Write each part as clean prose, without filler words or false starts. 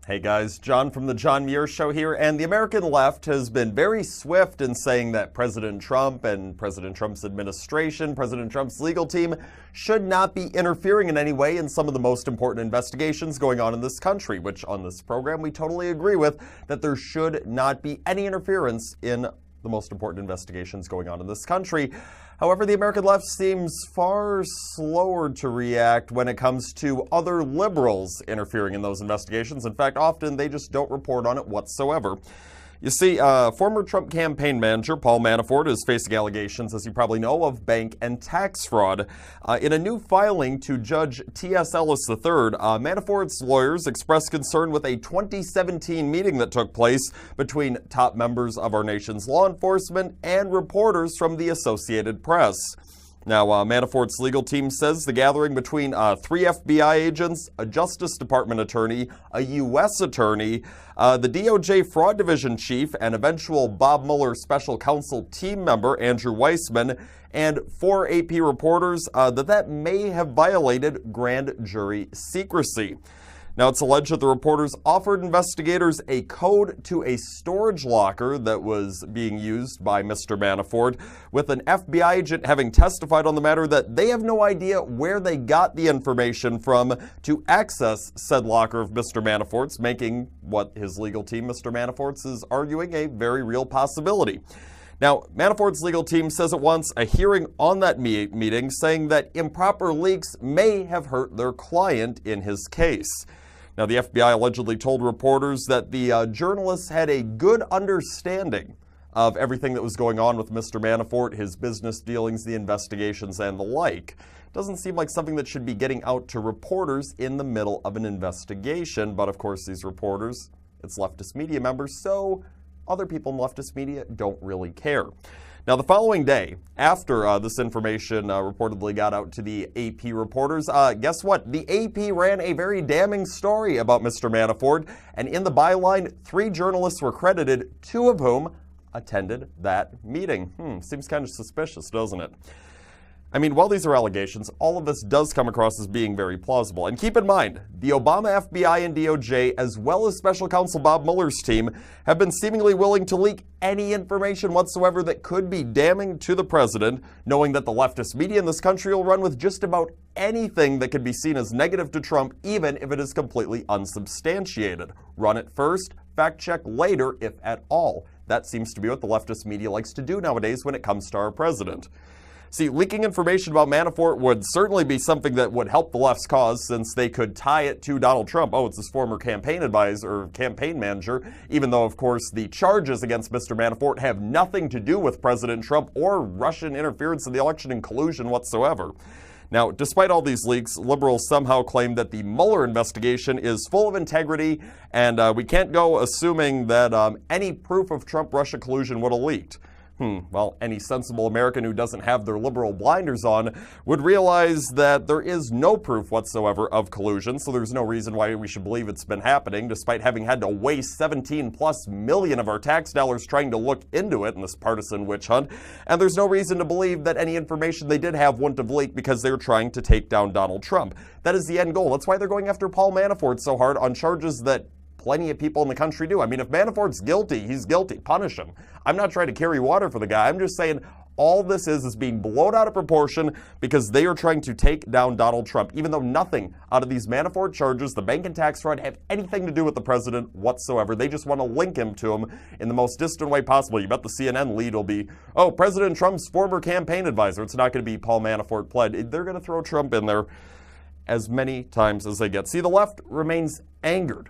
Hey guys, John from the John Muir Show here, and the American left has been very swift in saying that President Trump and President Trump's administration, President Trump's legal team, should not be interfering in any way in some of the most important investigations going on in this country, which on this program we totally agree with, that there should not be any interference in the most important investigations going on in this country. However, the American left seems far slower to react when it comes to other liberals interfering in those investigations. In fact, often they just don't report on it whatsoever. You see, former Trump campaign manager Paul Manafort is facing allegations, as you probably know, of bank and tax fraud. In a new filing to Judge T.S. Ellis III, Manafort's lawyers expressed concern with a 2017 meeting that took place between top members of our nation's law enforcement and reporters from the Associated Press. Now, Manafort's legal team says the gathering between 3 FBI agents, a Justice Department attorney, a U.S. attorney, the DOJ Fraud Division chief, and eventual Bob Mueller special counsel team member Andrew Weissman, and 4 AP reporters, that may have violated grand jury secrecy. Now, it's alleged that the reporters offered investigators a code to a storage locker that was being used by Mr. Manafort, with an FBI agent having testified on the matter that they have no idea where they got the information from to access said locker of Mr. Manafort's, making what his legal team, Mr. Manafort's, is arguing a very real possibility. Now, Manafort's legal team says it wants a hearing on that meeting, saying that improper leaks may have hurt their client in his case. Now, the FBI allegedly told reporters that the journalists had a good understanding of everything that was going on with Mr. Manafort, his business dealings, the investigations, and the like. Doesn't seem like something that should be getting out to reporters in the middle of an investigation, but of course these reporters, it's leftist media members, so other people in leftist media don't really care. Now, the following day, after this information reportedly got out to the AP reporters, guess what? The AP ran a very damning story about Mr. Manafort, and in the byline, 3 journalists were credited, 2 of whom attended that meeting. Seems kind of suspicious, doesn't it? I mean, while these are allegations, all of this does come across as being very plausible. And keep in mind, the Obama FBI and DOJ, as well as Special Counsel Bob Mueller's team, have been seemingly willing to leak any information whatsoever that could be damning to the president, knowing that the leftist media in this country will run with just about anything that could be seen as negative to Trump, even if it is completely unsubstantiated. Run it first, fact check later, if at all. That seems to be what the leftist media likes to do nowadays when it comes to our president. See, leaking information about Manafort would certainly be something that would help the left's cause, since they could tie it to Donald Trump. Oh, it's his former campaign advisor or campaign manager, even though, of course, the charges against Mr. Manafort have nothing to do with President Trump or Russian interference in the election and collusion whatsoever. Now, despite all these leaks, liberals somehow claim that the Mueller investigation is full of integrity, and we can't go assuming that any proof of Trump-Russia collusion would have leaked. Well, any sensible American who doesn't have their liberal blinders on would realize that there is no proof whatsoever of collusion, so there's no reason why we should believe it's been happening, despite having had to waste 17+ million of our tax dollars trying to look into it in this partisan witch hunt. And there's no reason to believe that any information they did have wouldn't have leaked because they were trying to take down Donald Trump. That is the end goal. That's why they're going after Paul Manafort so hard on charges that plenty of people in the country do. I mean, if Manafort's guilty, he's guilty. Punish him. I'm not trying to carry water for the guy. I'm just saying all this is being blown out of proportion because they are trying to take down Donald Trump, even though nothing out of these Manafort charges, the bank and tax fraud, have anything to do with the president whatsoever. They just want to link him to him in the most distant way possible. You bet the CNN lead will be, oh, President Trump's former campaign advisor. It's not going to be Paul Manafort pled. They're going to throw Trump in there as many times as they get. See, the left remains angered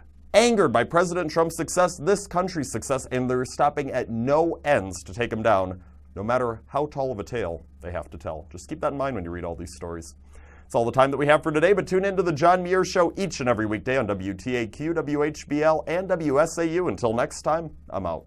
by President Trump's success, this country's success, and they're stopping at no ends to take him down, no matter how tall of a tale they have to tell. Just keep that in mind when you read all these stories. That's all the time that we have for today, but tune into the John Muir Show each and every weekday on WTAQ, WHBL, and WSAU. Until next time, I'm out.